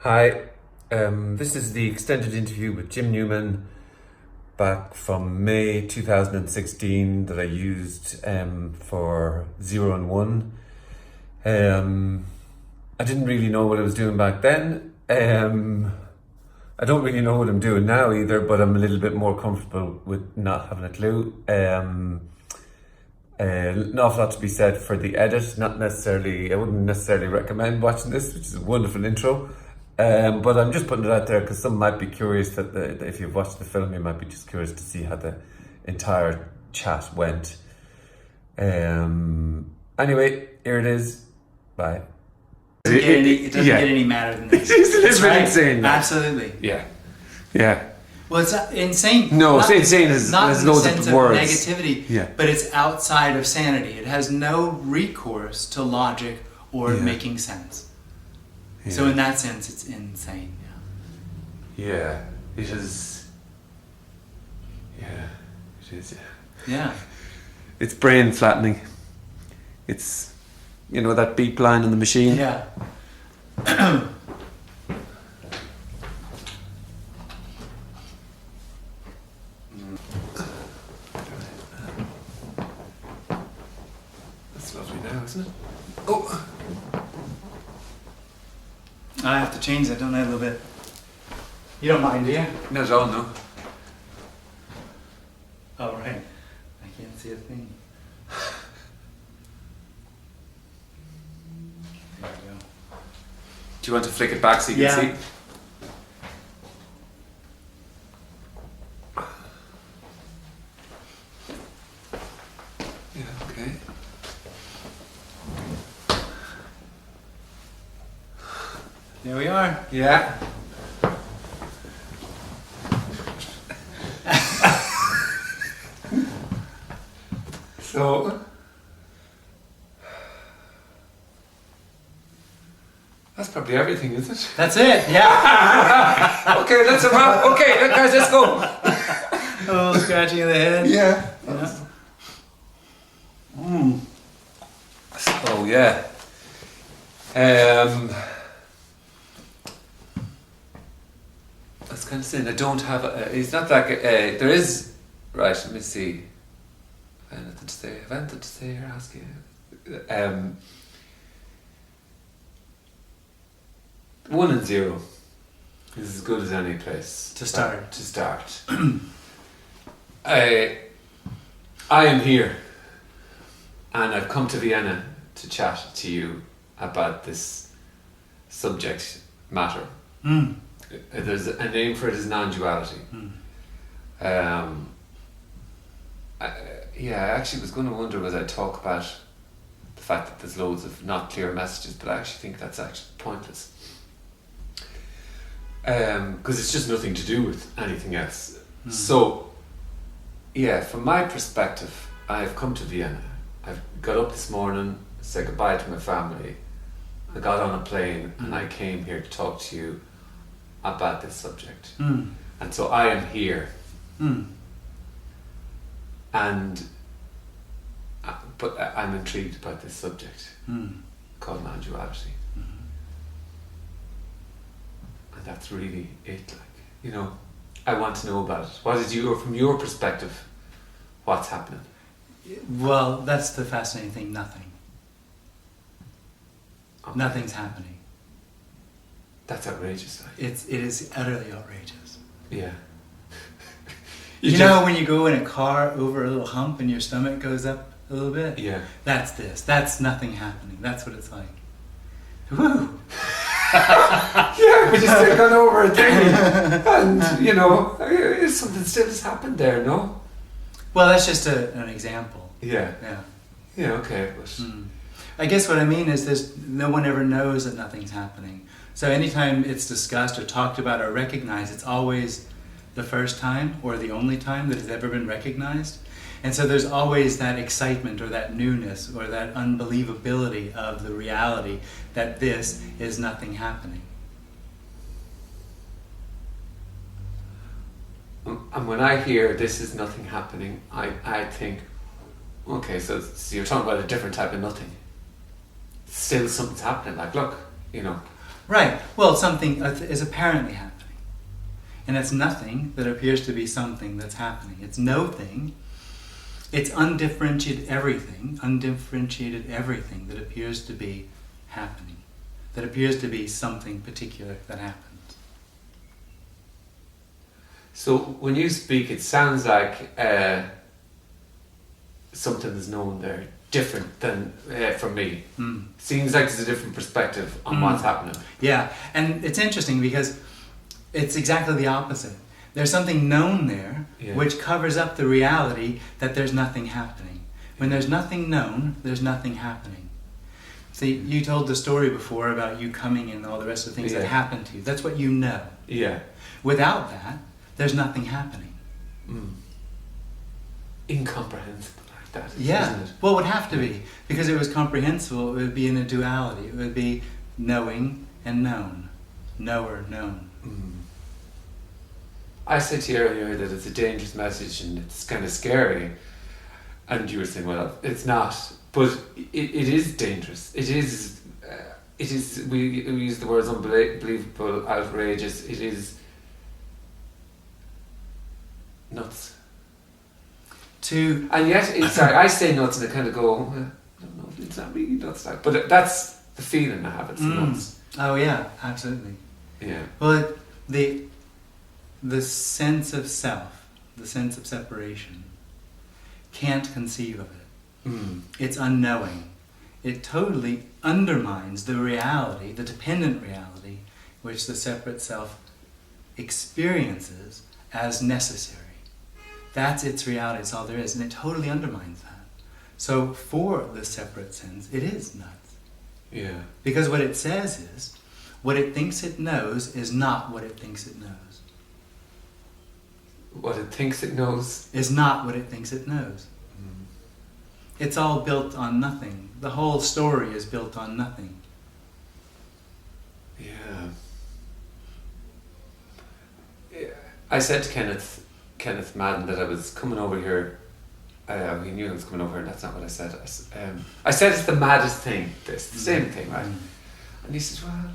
Hi, this is the extended interview with Jim Newman back from May 2016 that I used for 0 and 1. I didn't really know what I was doing back then. I don't really know what I'm doing now either, but I'm a little bit more comfortable with not having a clue. An awful lot to be said for the edit. I wouldn't necessarily recommend watching this, which is a wonderful intro. But I'm just putting it out there because some might be curious that if you've watched the film, you might be just curious to see how the entire chat went. Anyway, here it is. Bye. It doesn't get any madder than this. It's really insane. Absolutely. Yeah. Well, it's insane. No, it's insane. Not There's in the loads sense of of words. negativity, but it's outside of sanity. It has no recourse to logic or making sense. Yeah. So in that sense, it's insane. Yeah, it is. Yeah, it is. Yeah. It's brain flattening. It's, that beep line on the machine. Yeah. That's lovely now, isn't it? Oh. I have to change that, don't I, a little bit? You don't mind, do you? Not at all, no. Oh, right. I can't see a thing. There we go. Do you want to flick it back so you can see? Yeah, okay. There we are. Yeah. So that's probably everything, is it? That's it, yeah. Okay, that's a wrap. Okay, guys, let's go. A little scratching of the head. Yeah. Yeah. So yeah. That's kind of saying I don't have. It's not that. There is. Right. Let me see. I have anything to say. Have anything to say or ask you? 1 and 0 is as good as any place To start. I am here, and I've come to Vienna to chat to you about this subject matter. There's a name for it is non-duality. I actually was going to wonder whether I'd talk about the fact that there's loads of not clear messages, but I actually think that's actually pointless. Because it's just nothing to do with anything else. So, from my perspective, I've come to Vienna. I've got up this morning, said goodbye to my family. I got on a plane and I came here to talk to you about this subject. And so I am here. But I'm intrigued about this subject called non-duality. And that's really it. I want to know about it. What is from your perspective, what's happening? Well, that's the fascinating thing, nothing. Okay. Nothing's happening. That's outrageous. It is utterly outrageous. Yeah. You know when you go in a car over a little hump and your stomach goes up a little bit? Yeah. That's this. That's nothing happening. That's what it's like. Woo! Yeah, we just gone over a thing, and something still has happened there, no? Well, that's just an example. Yeah. Yeah. Yeah. Okay. But I guess what I mean is no one ever knows that nothing's happening. So anytime it's discussed or talked about or recognized, it's always the first time or the only time that it's ever been recognized. And so there's always that excitement or that newness or that unbelievability of the reality that this is nothing happening. And when I hear this is nothing happening, I think, okay, so you're talking about a different type of nothing. Still something's happening. Like, look, Right. Well, something is apparently happening. And it's nothing that appears to be something that's happening. It's no thing. It's undifferentiated everything that appears to be happening, that appears to be something particular that happens. So when you speak, it sounds like something is known there, different than from me. Seems like there's a different perspective on what's happening. Yeah, and it's interesting because it's exactly the opposite. There's something known there which covers up the reality that there's nothing happening. When there's nothing known, there's nothing happening. See, you told the story before about you coming and all the rest of the things that happened to you. That's what you know. Yeah. Without that, there's nothing happening. Incomprehensible like that, yeah. isn't it? Well, it would have to be. Because if it was comprehensible, it would be in a duality. It would be knowing and known. Knower, known. I said to you earlier that it's a dangerous message and it's kind of scary. And you were saying, well, it's not. But it is dangerous. It is, we use the words unbelievable, outrageous. It is nuts. And yet, sorry, I say nuts and I kind of go, well, I don't know if it's not really nuts. But that's the feeling I have, it's nuts. Oh yeah, absolutely. Yeah. Well, the sense of self, the sense of separation, can't conceive of it. It's unknowing. It totally undermines the reality, the dependent reality, which the separate self experiences as necessary. That's its reality, it's all there is, and it totally undermines that. So for the separate sense, it is nuts. Yeah. Because what it says is, what it thinks it knows is not what it thinks it knows. What it thinks it knows is not what it thinks it knows. It's all built on nothing. The whole story is built on nothing. Yeah. I said to Kenneth Madden that I was coming over here. He knew I was coming over here, and that's not what I said. I said it's the maddest thing, the same thing, right? And he says, well,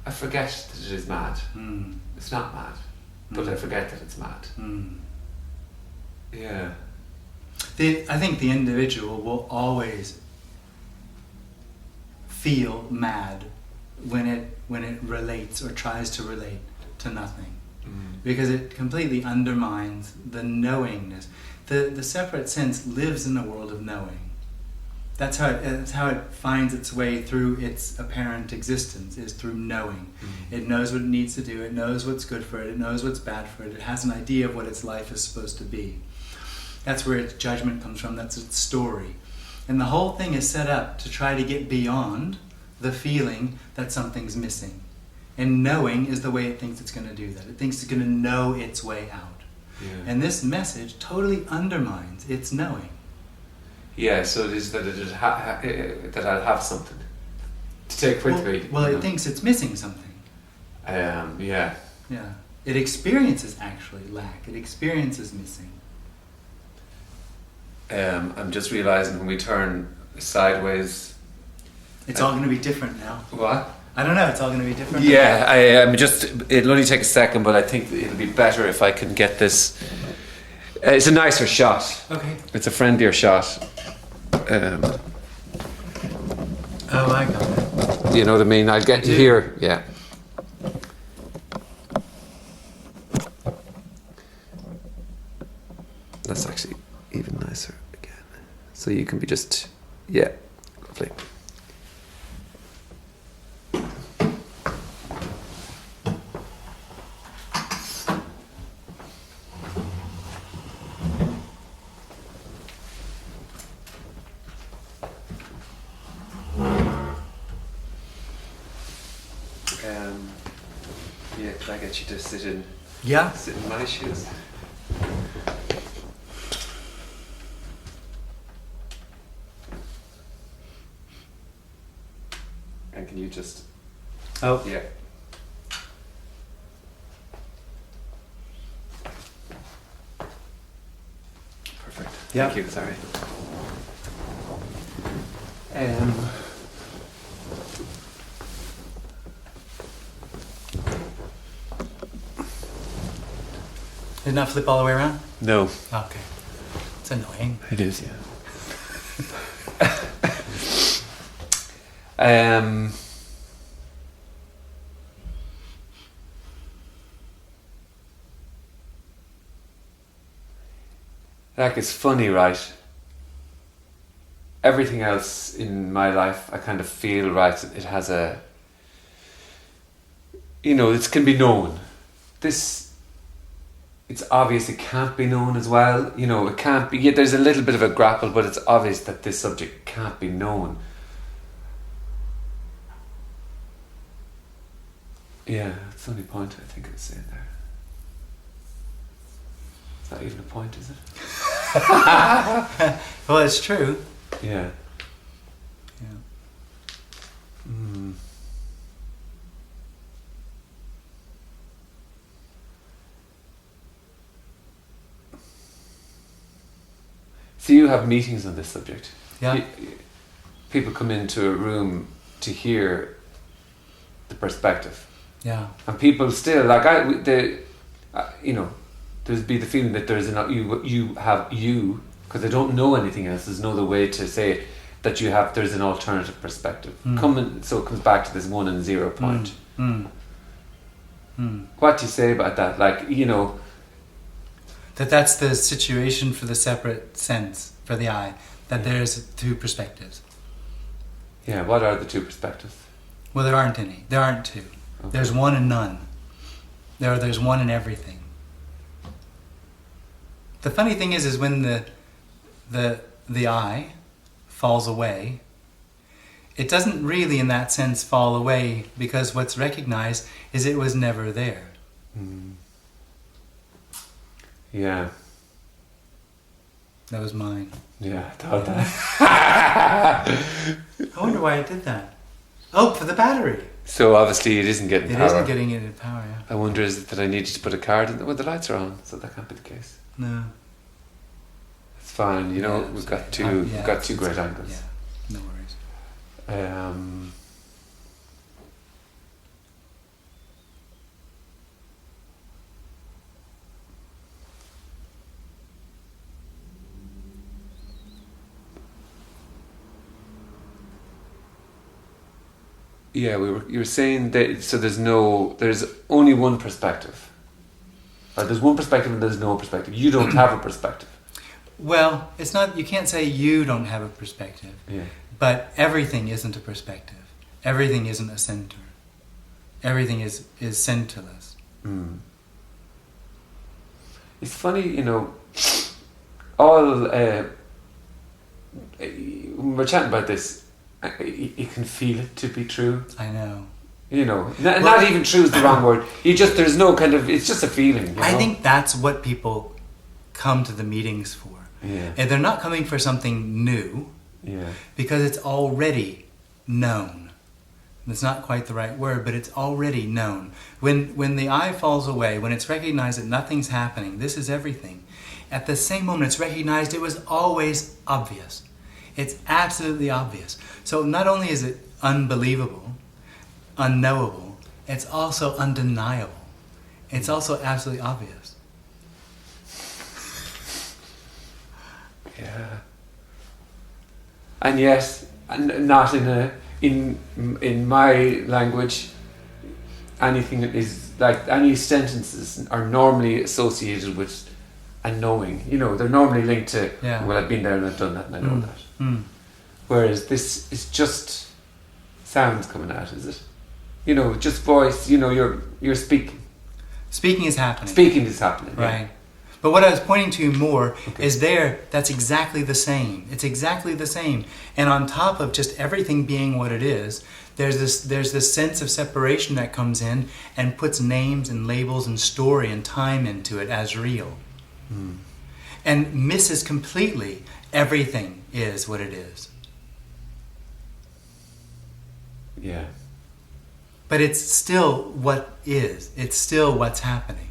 I forget that it is mad. It's not mad, but I forget that it's mad. Yeah. I think the individual will always feel mad when it relates or tries to relate to nothing. Because it completely undermines the knowingness. The separate sense lives in a world of knowing. That's how it finds its way through its apparent existence, is through knowing. It knows what it needs to do, it knows what's good for it, it knows what's bad for it, it has an idea of what its life is supposed to be. That's where its judgment comes from, that's its story. And the whole thing is set up to try to get beyond the feeling that something's missing. And knowing is the way it thinks it's going to do that. It thinks it's going to know its way out. Yeah. And this message totally undermines its knowing. Yeah, so it is that that I'll have something to take with me. Well, it thinks it's missing something. Yeah. Yeah. It experiences actually lack. It experiences missing. I'm just realising when we turn sideways... It's all going to be different now. What? I don't know, it's all going to be different. Yeah, it'll only take a second, but I think it'll be better if I can get this. It's a nicer shot. Okay. It's a friendlier shot. Oh, I got it. You know what I mean? I'll get you here. Yeah. That's actually even nicer again. So you can be just, yeah, lovely. Yeah, can I get you to sit in my shoes? And can you just... Oh. Yeah. Perfect. Yeah. Thank you, sorry. Did it not flip all the way around? No. Okay. It's annoying. It is, yeah. Like, it's funny, right? Everything else in my life, I kind of feel, right, it has a... You know, it can be known. This... It's obvious it can't be known as well. You know, it can't be... Yeah, there's a little bit of a grapple, but it's obvious that this subject can't be known. Yeah, that's the only point I think I was saying there. It's not even a point, is it? Well, it's true. Yeah. Yeah. So you have meetings on this subject. Yeah. People come into a room to hear the perspective. Yeah. And people still, like, you know, there's be the feeling that there's because they don't know anything else, there's no other way to say it, that there's an alternative perspective. So it comes back to this 1 and 0 point. What do you say about that? Like, you know... That's the situation for the separate sense, for the I, that there's two perspectives. Yeah, what are the two perspectives? Well, there aren't any. There aren't two. Okay. There's one and none. There's one in everything. The funny thing is when the I falls away, it doesn't really in that sense fall away, because what's recognized is it was never there. Yeah. That was mine. Yeah, I thought that. I wonder why I did that. Oh, for the battery. So obviously it isn't getting power. It isn't getting it in power, yeah. I wonder, is it that I needed to put a card in? Well, the lights are on, so that can't be the case. No. It's fine, you know, we've got two great angles. Yeah, no worries. Yeah, you were saying that, so there's only one perspective. Or there's one perspective and there's no perspective. You don't have a perspective. Well, it's not, you can't say you don't have a perspective. Yeah. But everything isn't a perspective. Everything isn't a center. Everything is centerless. It's funny, you know, when we're chatting about this, you can feel it to be true. I know. You know, not even true is the wrong word. There's no kind of, it's just a feeling. You know? I think that's what people come to the meetings for. Yeah. And they're not coming for something new. Yeah. Because it's already known. It's not quite the right word, but it's already known. When the I falls away, when it's recognized that nothing's happening, this is everything. At the same moment it's recognized it was always obvious. It's absolutely obvious. So not only is it unbelievable, unknowable, it's also undeniable. It's also absolutely obvious. Yeah. And yet, not in my language, anything that is like any sentences are normally associated with a knowing. You know, they're normally linked to, well, I've been there and I've done that and I know that. Whereas this is just sounds coming out, is it? You know, just voice. You know, you're speaking. Speaking is happening. Speaking is happening. Right. Yeah. But what I was pointing to more is that's exactly the same. It's exactly the same. And on top of just everything being what it is, there's this sense of separation that comes in and puts names and labels and story and time into it as real. And misses completely everything is what it is. Yeah. But it's still what is. It's still what's happening.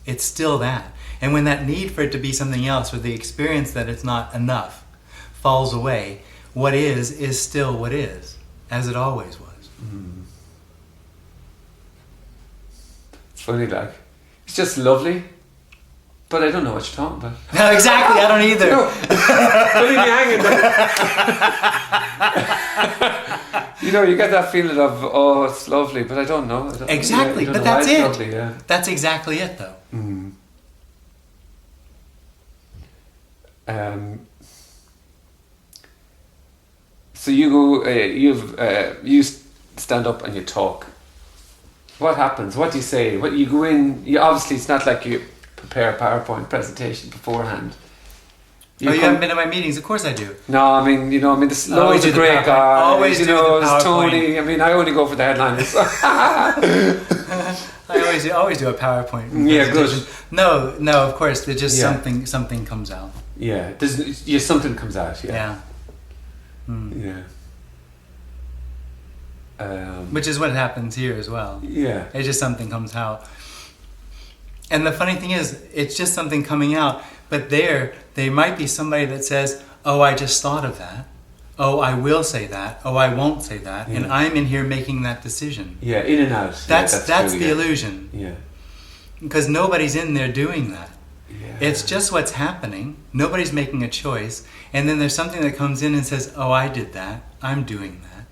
It's still that. And when that need for it to be something else, or the experience that it's not enough, falls away, what is still what is, as it always was. It's funny, like, it's just lovely. But I don't know what you're talking about. No, exactly. I don't either. No, don't leave me hanging there. You know, you get that feeling of, oh, it's lovely, but I don't know. Exactly, yeah, but that's it. Lovely, yeah. That's exactly it, though. Mm. So you go, you stand up and you talk. What happens? What do you say? What you go in? You obviously, it's not like you prepare a PowerPoint presentation beforehand. You haven't been to my meetings? Of course I do. No, I mean, there's loads of great guys. Always do the PowerPoint. Tony. I mean, I only go for the headliners. I always do a PowerPoint. Yeah, good. No, of course. There's just something comes out. Yeah, something comes out. Yeah. Yeah. Which is what happens here as well. Yeah. It's just something comes out. And the funny thing is, it's just something coming out, but there might be somebody that says, oh, I just thought of that. Oh, I will say that. Oh, I won't say that. Yeah. And I'm in here making that decision. Yeah, in and out. That's the illusion. Yeah. Because nobody's in there doing that. Yeah. It's just what's happening. Nobody's making a choice. And then there's something that comes in and says, oh, I did that. I'm doing that.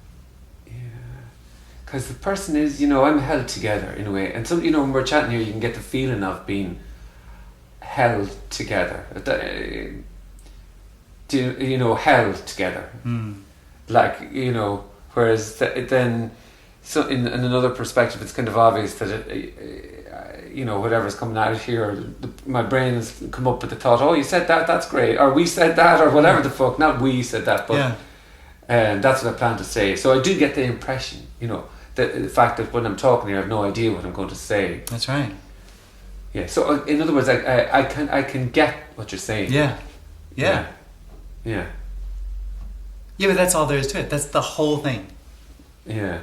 Because the person is, I'm held together in a way. And so, when we're chatting here, you can get the feeling of being held together. Held together. Like, whereas then, so in another perspective, it's kind of obvious that, whatever's coming out here, my brain has come up with the thought, oh, you said that, that's great. Or we said that, or whatever the fuck. Not we said that, but that's what I plan to say. So I do get the impression, the fact that when I'm talking here, I have no idea what I'm going to say. That's right. Yeah. So in other words, I can get what you're saying. Yeah. Yeah. Yeah, but that's all there is to it. That's the whole thing. Yeah.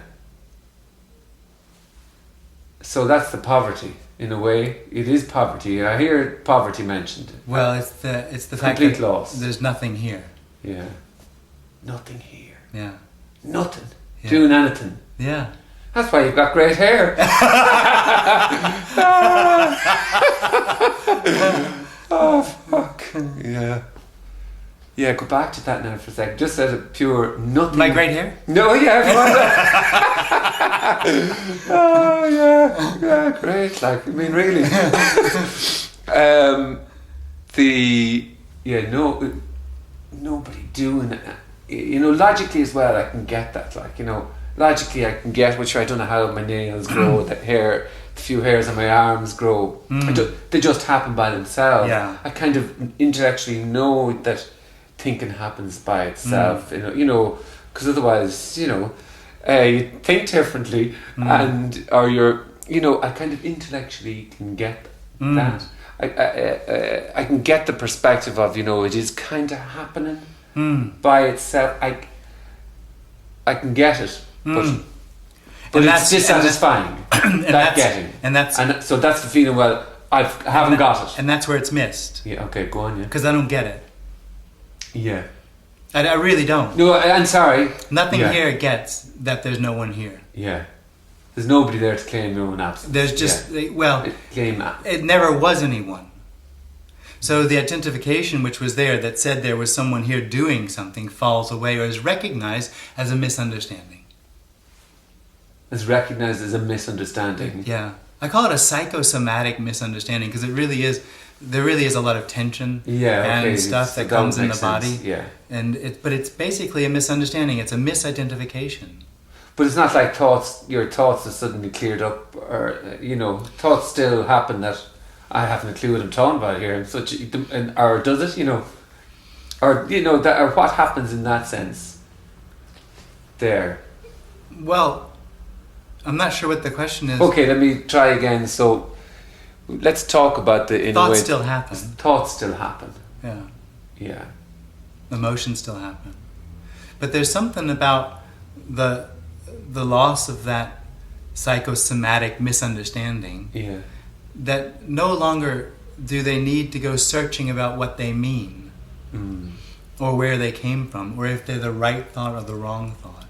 So that's the poverty in a way. It is poverty. I hear poverty mentioned. Well, it's the fact complete that loss. There's nothing here. Yeah. Nothing here. Yeah. Nothing. Yeah. Doing anything. Yeah. That's why you've got great hair. Oh, fuck. Yeah. Yeah, go back to that now for a sec. Just as a pure nothing. My great hair? No, yeah. Oh, yeah. Yeah, great. Like, I mean, really. Nobody doing it. Logically as well, I can get that. Like, logically I can get, which I don't know how my nails grow, the few hairs on my arms grow. They just happen by themselves. Yeah. I kind of intellectually know that thinking happens by itself, because otherwise, you think differently, or you're, I kind of intellectually can get that. I can get the perspective of, it is kind of happening by itself. I can get it, but it's dissatisfying. So that's the feeling. Well, I haven't got it, and that's where it's missed. Yeah. Okay. Go on. Yeah. Because I don't get it. Yeah. I really don't. No, I'm sorry. Nothing here gets that there's no one here. Yeah. There's nobody there to claim your own absence. There's just, claim that. It never was anyone. So the identification which was there that said there was someone here doing something falls away or is recognized as a misunderstanding. Is recognized as a misunderstanding. Yeah. I call it a psychosomatic misunderstanding because there really is a lot of tension and stuff that comes in the body. Yeah. But it's basically a misunderstanding. It's a misidentification. But it's not like your thoughts are suddenly cleared up, or thoughts still happen that I haven't a clue what I'm talking about here, or does it? Or what happens in that sense? There. Well, I'm not sure what the question is. Okay, let me try again. So, let's talk about thoughts still happen. Thoughts still happen. Yeah. Yeah. Emotions still happen, but there's something about the loss of that psychosomatic misunderstanding. Yeah. That no longer do they need to go searching about what they mean, or where they came from, or if they're the right thought or the wrong thought.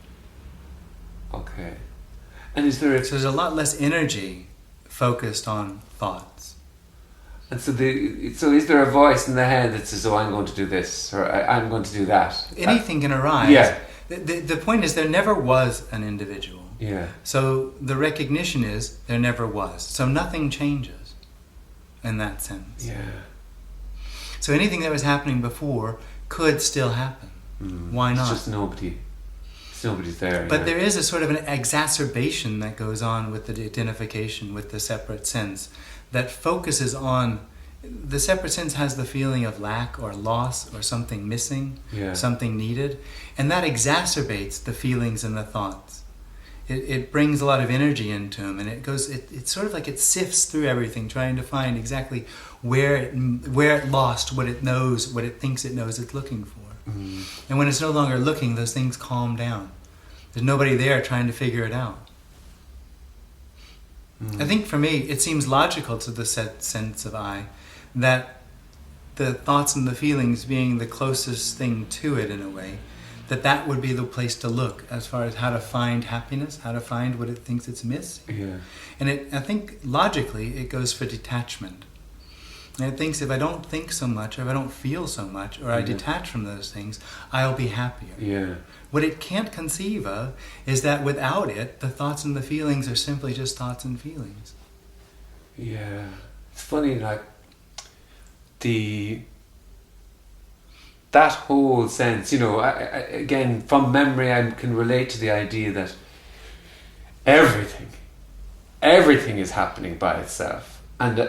Okay. And so there's a lot less energy focused on thoughts. And so is there a voice in the head that says, "Oh, I'm going to do this," or "I'm going to do that"? Anything can arise. Yeah. The point is there never was an individual. Yeah. So the recognition is there never was. So nothing changes in that sense. Yeah. So anything that was happening before could still happen. Why not? It's just nobody. Nobody's there. But there is a sort of an exacerbation that goes on with the identification with the separate sense that focuses on the separate sense has the feeling of lack or loss or something missing, something needed, and that exacerbates the feelings and the thoughts. It brings a lot of energy into them, and it's sort of like it sifts through everything, trying to find exactly where it lost what it knows, what it thinks it knows it's looking for. And when it's no longer looking, those things calm down. There's nobody there trying to figure it out. I think for me, it seems logical to the sense of I that the thoughts and the feelings being the closest thing to it in a way, that would be the place to look as far as how to find happiness, how to find what it thinks it's missing. Yeah. And I think logically it goes for detachment. And it thinks if I don't think so much, or if I don't feel so much, or I detach from those things, I'll be happier. Yeah. What it can't conceive of is that without it, the thoughts and the feelings are simply just thoughts and feelings. Yeah. It's funny, like, that whole sense, I, again, from memory, I can relate to the idea that everything is happening by itself. And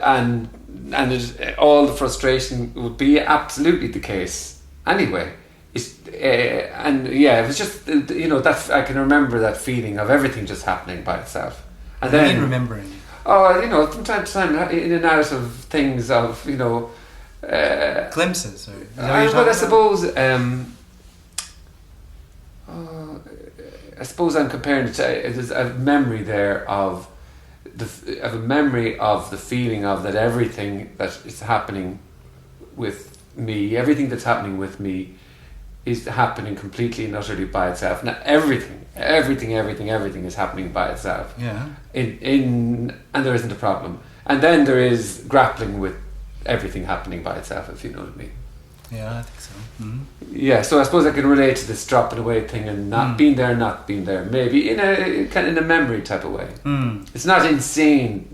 all the frustration would be absolutely the case anyway. It was just, that I can remember that feeling of everything just happening by itself. And then remembering. Oh, from time to time, in and out of things of, glimpses. I suppose, I suppose I'm comparing it to, there's a memory there of I have a memory of the feeling of that everything that is happening with me, everything that's happening with me is happening completely and utterly by itself. Now everything is happening by itself. Yeah. And there isn't a problem. And then there is grappling with everything happening by itself, if you know what I mean. Yeah, I think so. Mm-hmm. Yeah, so I suppose I can relate to this dropping away thing and not being there, maybe in a memory type of way. It's not that insane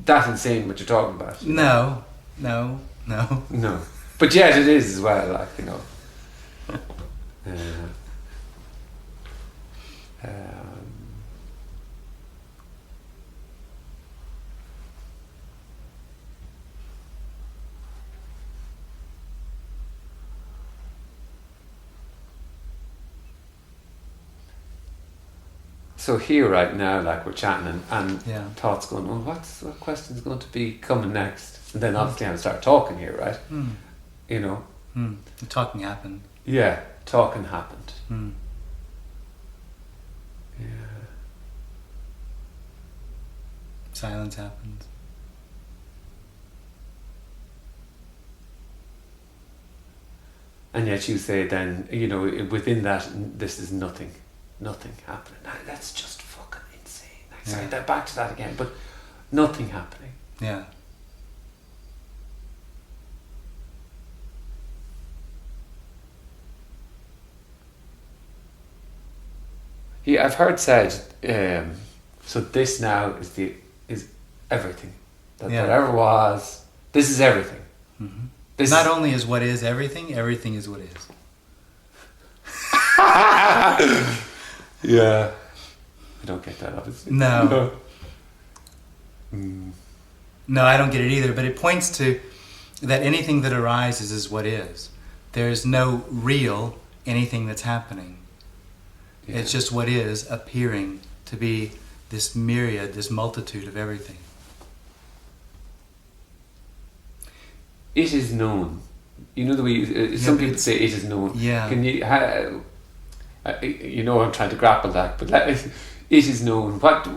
what you're talking about. No. But yet it is as well, like, So here right now, like we're chatting and thoughts going, well, what question's going to be coming next? And then obviously I start talking here, right? The talking happened. Yeah, talking happened. Yeah. Silence happened. And yet you say then, within that, this is nothing happening. That's just fucking insane. Say that back to that again, but nothing happening. Yeah. Yeah, I've heard said. So this now is everything that ever was. This is everything. Mm-hmm. This not only is what is everything is what is. Yeah. I don't get that, obviously. No. No, I don't get it either, but it points to that anything that arises is what is. There's no real anything that's happening. Yeah. It's just what is appearing to be this myriad, this multitude of everything. It is known. You know the way some people say it is known. Yeah. Can you? I'm trying to grapple that, but it is known. What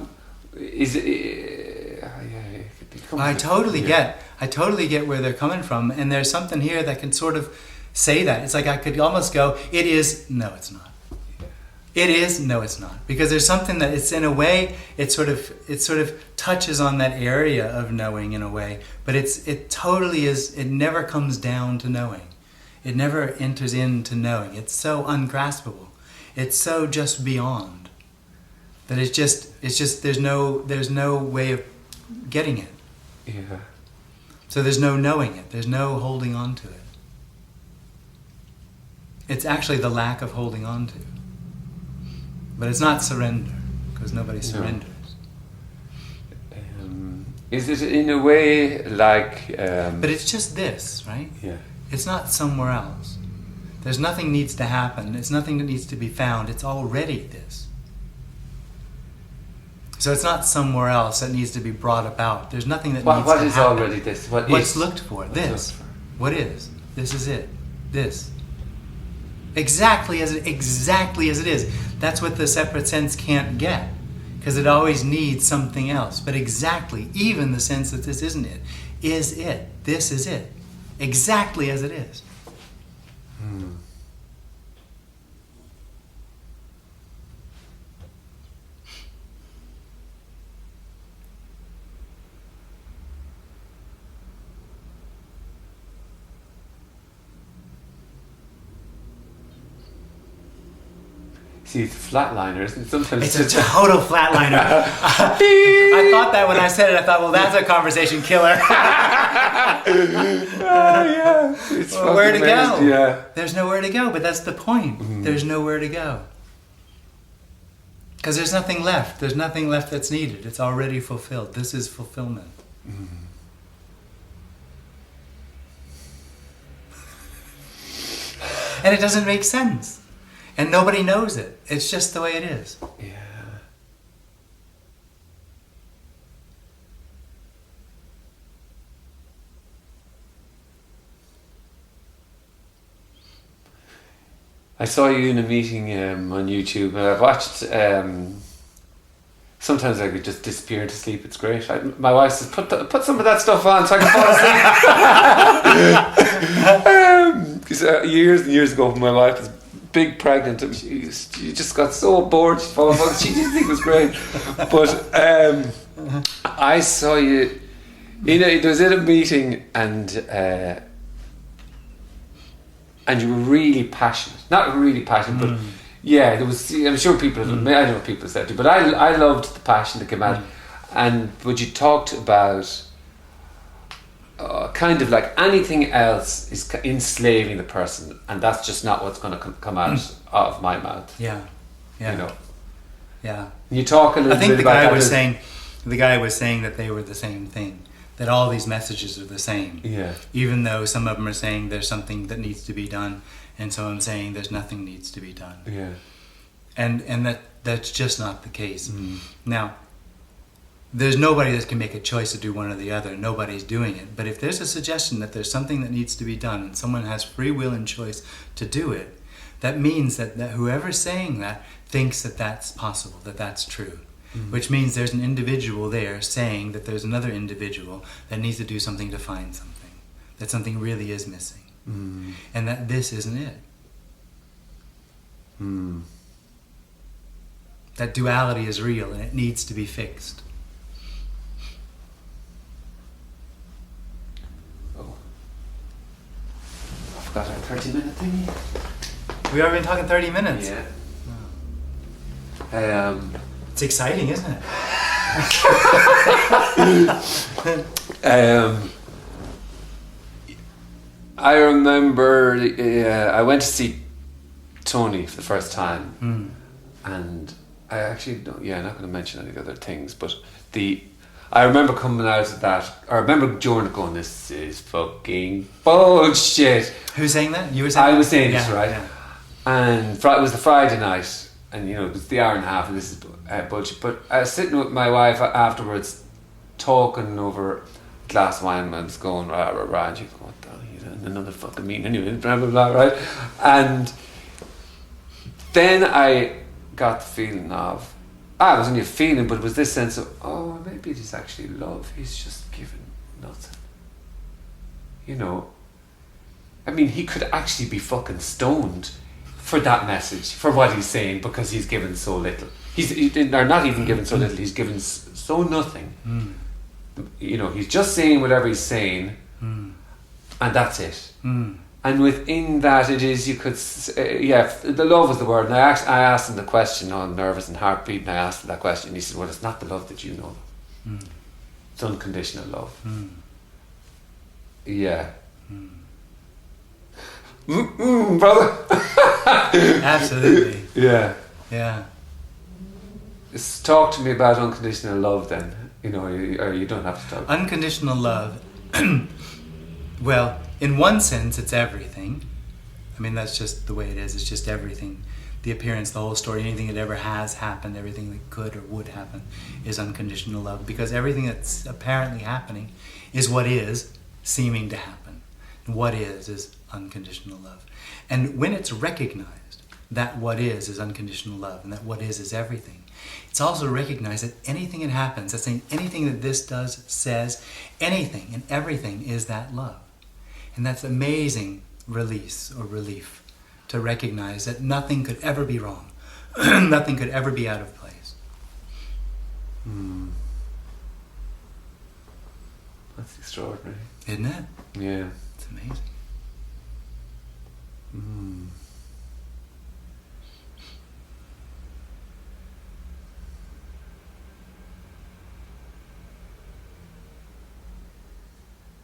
is it? I totally get where they're coming from, and there's something here that can sort of say that. It's like I could almost go, it is. No, it's not. It is. No, it's not, because there's something that it's in a way. It sort of touches on that area of knowing in a way, but it totally is. It never comes down to knowing. It never enters into knowing. It's so ungraspable. It's so just beyond that it's just there's no way of getting it. Yeah. So there's no knowing it. There's no holding on to it. It's actually the lack of holding on to. But it's not surrender, because nobody surrenders. Is it in a way like... But it's just this, right? Yeah. It's not somewhere else. There's nothing needs to happen. It's nothing that needs to be found. It's already this. So it's not somewhere else that needs to be brought about. There's nothing that needs to happen. What is already this? What's looked for? This. What is? This is it. This. Exactly as it is. That's what the separate sense can't get, because it always needs something else. But exactly, even the sense that this isn't it, is it. This is it. Exactly as it is. See, it's a flatliner, isn't it? Sometimes it's a total flatliner. I thought that when I said it, I thought, well, that's a conversation killer. Yeah. It's well, where to go? Yeah. There's nowhere to go, but that's the point. There's nowhere to go. Because there's nothing left. There's nothing left that's needed. It's already fulfilled. This is fulfillment. And it doesn't make sense. And nobody knows it. It's just the way it is. Yeah. I saw you in a meeting on YouTube, and I've watched. Sometimes I could just disappear into sleep. It's great. My wife says, "Put some of that stuff on so I can fall asleep." Because years and years ago, my wife was big pregnant, and she just got so bored. She didn't think it was great. But I saw you. There was in a meeting, and you were really passionate. Not really passionate, but yeah, there was. I'm sure people. I don't know what people said to you, but I loved the passion that came out. But you talked about kind of like anything else is enslaving the person, and that's just not what's going to come out of my mouth. Yeah. You know. Yeah. You talk a little bit about that. The guy was saying that they were the same thing. That all these messages are the same. Yeah. Even though some of them are saying there's something that needs to be done, and some of them saying there's nothing needs to be done. Yeah. And that's just not the case. Now, there's nobody that can make a choice to do one or the other. Nobody's doing it. But if there's a suggestion that there's something that needs to be done, and someone has free will and choice to do it, that means that whoever's saying that thinks that that's possible, that that's true. Which means there's an individual there saying that there's another individual that needs to do something to find something. That something really is missing. And that this isn't it. That duality is real and it needs to be fixed. Oh. I forgot our 30-minute thingy. We've already been talking 30 minutes. Yeah. It's exciting, isn't it? I remember I went to see Tony for the first time, and I actually don't, I'm not going to mention any other things, but I remember coming out of that. I remember Jordan going, "This is fucking bullshit." Who's saying that? You were saying. I was saying this, right? Yeah. And it was the Friday night. And it was the hour and a half, and this is bullshit. But I was sitting with my wife afterwards, talking over a glass of wine, and I was going, rah, rah, rah, and she was going, what the hell, he's in another fucking meeting anyway, blah, blah, blah, right? And then I got the feeling of, it was only a feeling, but it was this sense of, maybe it is actually love. He's just giving nothing. I mean, he could actually be fucking stoned for that message, for what he's saying, because he's given so little. Or not even given so little, he's given so nothing. You know, he's just saying whatever he's saying, and that's it. And within that, it is, you could, the love was the word. And I asked him the question on Nervous and Heartbeat, and I asked him that question, and he said, well, it's not the love that you know. It's unconditional love. Yeah. Brother. Absolutely. Yeah. Yeah. Talk to me about unconditional love then. You know, or you don't have to talk. Unconditional love. Well, in one sense, it's everything. I mean, that's just the way it is. It's just everything. The appearance, the whole story, anything that ever has happened, everything that could or would happen is unconditional love. Because everything that's apparently happening is what is seeming to happen. And what is unconditional love. And when it's recognized that what is unconditional love, and that what is everything, it's also recognized that anything that happens, that's saying anything that this does, says, anything and everything is that love. And that's amazing release or relief to recognize that nothing could ever be wrong. Nothing could ever be out of place. That's extraordinary. Isn't it? Yeah. It's amazing.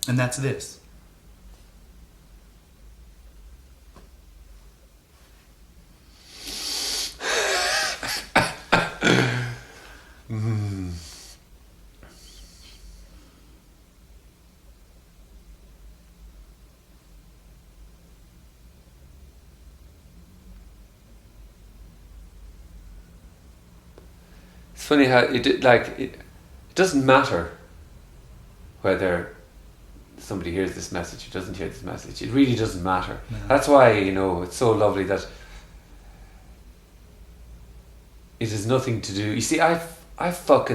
And that's this. It's funny how it doesn't matter whether somebody hears this message or doesn't hear this message. It really doesn't matter. No. That's why, you know, it's so lovely that it has nothing to do. You see, I worked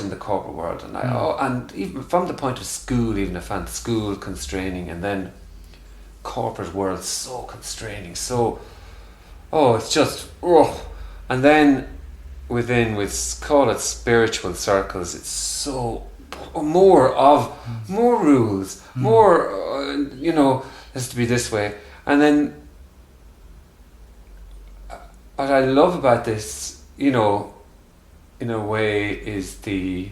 in the corporate world, and and even from the point of school, even I found school constraining, and then corporate world so constraining. So, it's just and then call it spiritual circles, it's so more rules, more has to be this way. And then what I love about this, you know, in a way, is that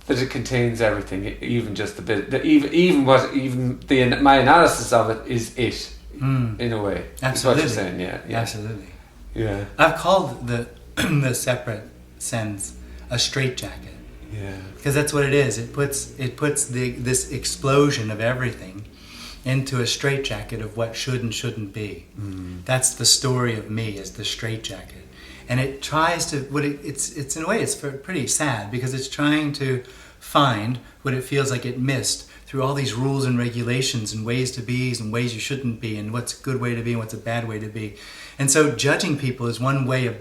it contains everything, even just a bit. My analysis of it is it, in a way. Absolutely. Is what you're saying, yeah. Absolutely. Yeah. I've called the separate sense a straitjacket. Yeah. Because that's what it is. It puts this explosion of everything into a straitjacket of what should and shouldn't be. That's the story of me, is the straitjacket. And it tries to, it's in a way, it's pretty sad, because it's trying to find what it feels like it missed through all these rules and regulations and ways to be and ways you shouldn't be, and what's a good way to be and what's a bad way to be. And so judging people is one way of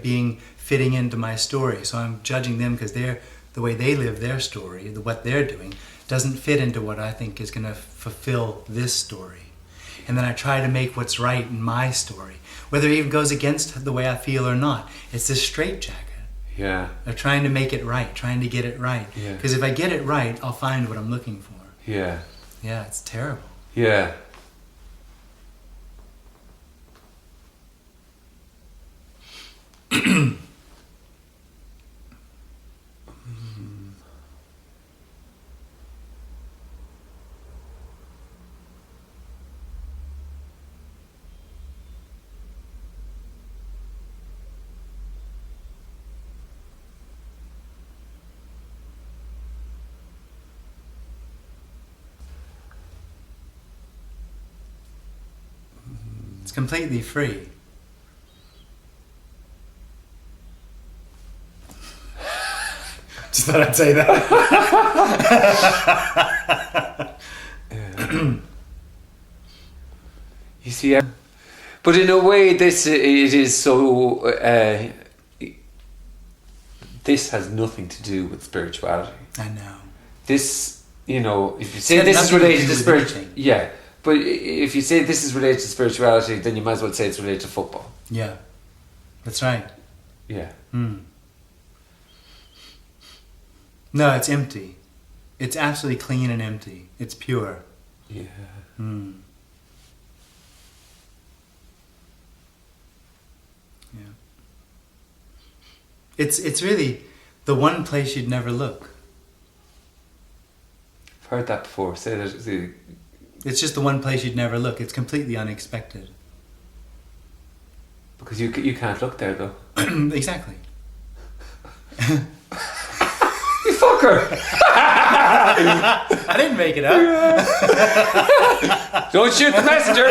fitting into my story. So I'm judging them because the way they live their story, what they're doing, doesn't fit into what I think is going to fulfill this story. And then I try to make what's right in my story, whether it even goes against the way I feel or not. It's this straitjacket. Yeah. They're trying to make it right, trying to get it right. Because if I get it right, I'll find what I'm looking for. Yeah. Yeah, it's terrible. Yeah. It's completely free. Just thought I'd say that. You see, but in a way, it is so. This has nothing to do with spirituality. I know. This, if you say this is related to spirituality, yeah. But if you say this is related to spirituality, then you might as well say it's related to football. Yeah, that's right. Yeah. No, it's empty. It's absolutely clean and empty. It's pure. Yeah. Yeah. It's really the one place you'd never look. I've heard that before. Say that. It's just the one place you'd never look. It's completely unexpected. Because you can't look there though. Exactly. You fucker! I didn't make it up. Don't shoot the messenger!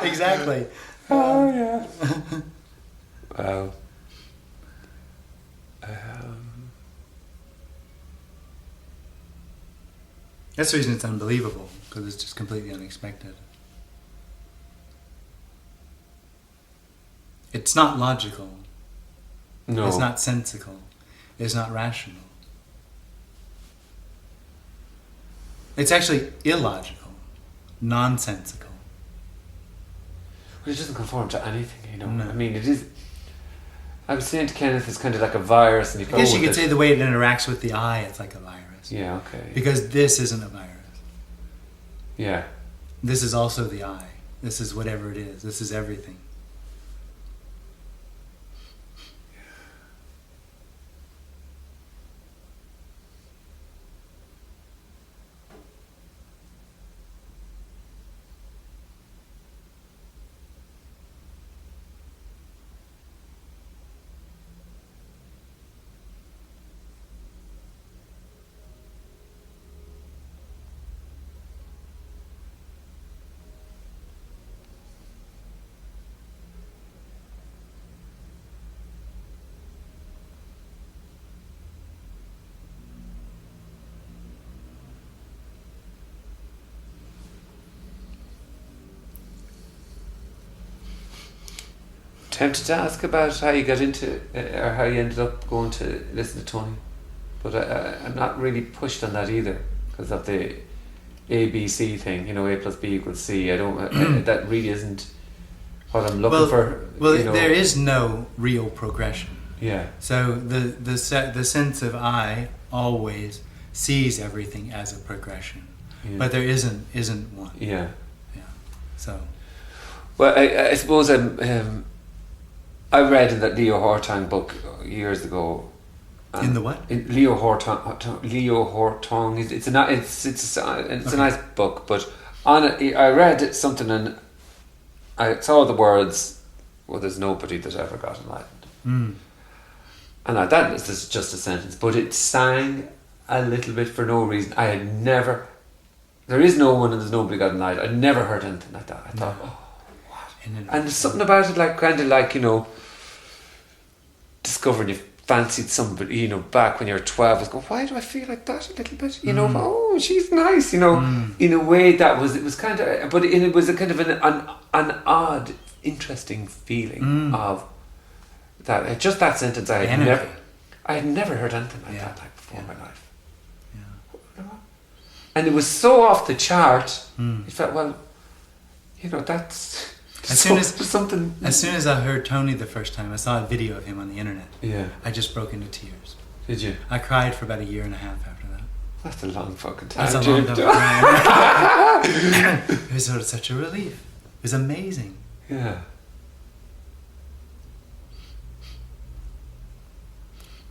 Exactly. Oh yeah. Wow. That's the reason it's unbelievable, because it's just completely unexpected. It's not logical. No. It's not sensical. It's not rational. It's actually illogical, nonsensical. Well, it doesn't conform to anything, you know. No. I mean, it is. I was saying to Kenneth, it's kind of like a virus, and I guess you could say the way it interacts with the eye, it's like a virus. Yeah. Okay. Because this isn't a virus. Yeah. This is also the eye. This is whatever it is. This is everything. Tempted to ask about how you got into, or how you ended up going to listen to Tony, but I'm not really pushed on that either because of the ABC thing. You know, A plus B equals C. I don't. That really isn't what I'm looking for. Well, you know. there is no real progression. Yeah. So the sense of I always sees everything as a progression, but there isn't one. Yeah. Yeah. So. Well, I suppose I read in that Leo Hortong book years ago. In the what? In Leo Hortong. It's a nice book, but on it I read something and I saw the words, "Well, there's nobody that ever got enlightened," and that is just a sentence, but it sang a little bit for no reason. I had never. There is no one and there's nobody got enlightened. I'd never heard anything like that. I thought, oh, what? And there's something about it, like kind of like, you know, discovering you fancied somebody, you know, back when you were 12. I was going, why do I feel like that a little bit? You know, oh, she's nice, you know. In a way, it was kind of, but it was a kind of an odd, interesting feeling of that. Just that sentence, I had never heard anything like that like before in my life. Yeah. And it was so off the chart. It felt, well, you know, that's. As soon as I heard Tony the first time, I saw a video of him on the internet. Yeah. I just broke into tears. Did you? I cried for about a year and a half after that. That's a long fucking time. That's a long time. It was sort of such a relief. It was amazing. Yeah.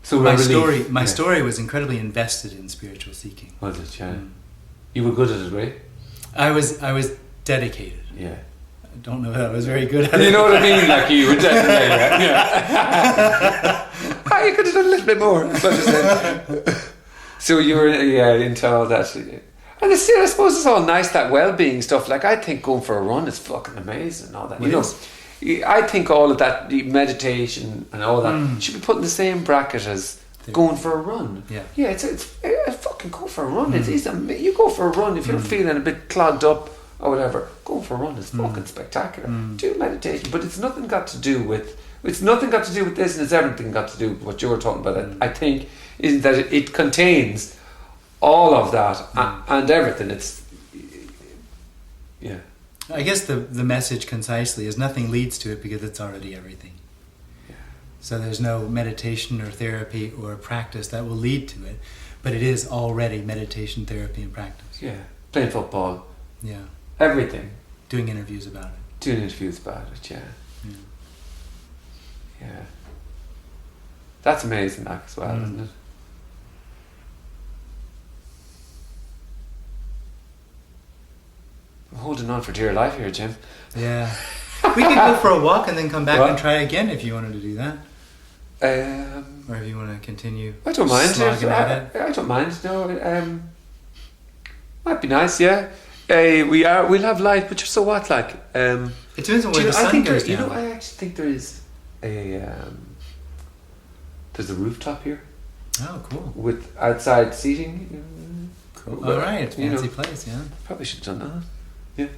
So my story was incredibly invested in spiritual seeking. Was it? Yeah. You were good at it, right? I was dedicated. Yeah. I don't know that I was very good at it. You know what I mean? Like you were dedicated. Yeah. You could have done a little bit more. So you were into all that. And I suppose it's all nice, that well-being stuff. Like I think going for a run is fucking amazing and all that. You know, I think all of that, the meditation and all that, should be put in the same bracket as going for a run. Yeah. Yeah, it's fucking go for a run. You go for a run if you're feeling a bit clogged up or whatever. Going for a run is fucking spectacular. Do meditation, but it's nothing got to do with this, and it's everything got to do with what you were talking about. I think is that it contains all of that and everything. I guess the message concisely is nothing leads to it because it's already everything. Yeah. So there's no meditation or therapy or practice that will lead to it, but it is already meditation, therapy, and practice. Yeah. Playing football. Yeah. Everything. Doing interviews about it. Doing interviews about it, yeah. Yeah. Yeah. That's amazing, that as well, isn't it? I'm holding on for dear life here, Jim. Yeah. We could go for a walk and then come back What? and try again if you wanted to do that. Um, Or if you want to continue I don't mind. slogging at it. I don't mind. No, might be nice. Yeah. We'll have light, but so what? Like, It depends on where the I sun think goes there, down. I actually think there is there's a rooftop here Oh, cool. with outside seating. Cool. All right. It's a You fancy know. place, yeah. Probably should have done that.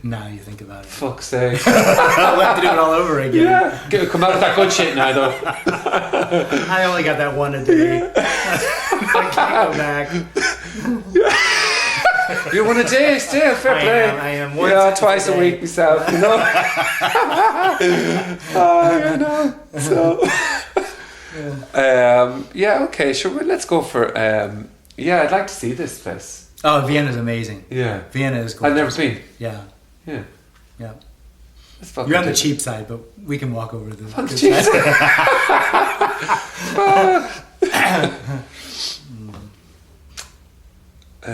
Now you think about it. Fuck's sake. We'll have to do it all over again. Yeah. Come out with that good shit now, though. I only got that one a day. I can't go back. You want a day still, fair play. I am. Once Yeah, a twice a day. week myself, you know. You know. So, yeah, okay, sure. Well, let's go for. Yeah, I'd like to see this place. Oh, Vienna's amazing. Yeah, Vienna is I've gorgeous. never been. Yeah. Yeah, Yeah. let's fucking You're on do the it. cheap side, but we can walk over to the On the good cheap side. side.